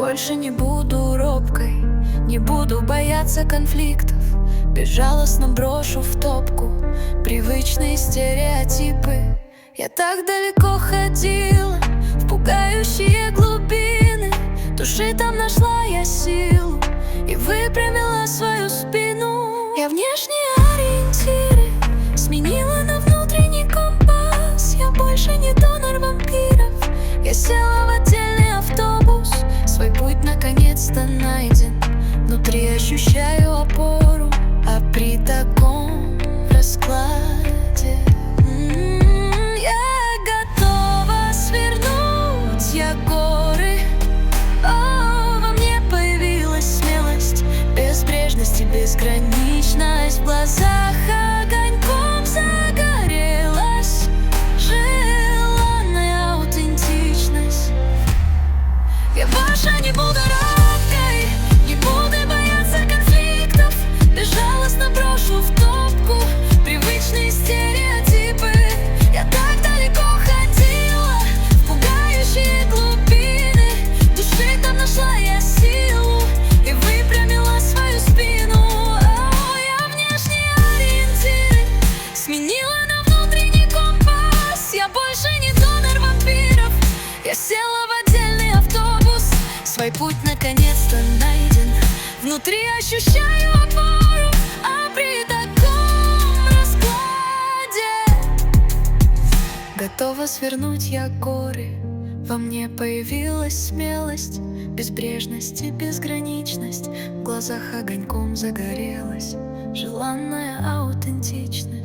больше не буду робкой, не буду бояться конфликтов. Безжалостно брошу в топку привычные стереотипы. Я так далеко ходила, в пугающие глубины души, там нашла я силу и выпрямила свою спину. Я внешние ориентиры сменила на внутренний компас. Я больше не донор вампиров, я села в отдельный автобус. Свой путь наконец-то найден, внутри ощущаю опору. А при таком раскладе я готова свернуть я горы. Во мне появилась смелость, безбрежность и безграничность. В глазах огоньком загорелась желанная аутентичность. Я больше не буду робкой, не буду бояться конфликтов. Безжалостно брошу в топку привычные стереотипы. Я так далеко ходила, в пугающие глубины души, там нашла я силу и выпрямила свою спину. Я внешние ориентиры сменила на внутренний компас. Я больше не донор вампиров, я села в отдельный автобус. Свой путь наконец-то найден, внутри ощущаю опору. А при таком раскладе готова свернуть я горы. Во мне появилась смелость, безбрежность и безграничность. В глазах огоньком загорелась желанная аутентичность.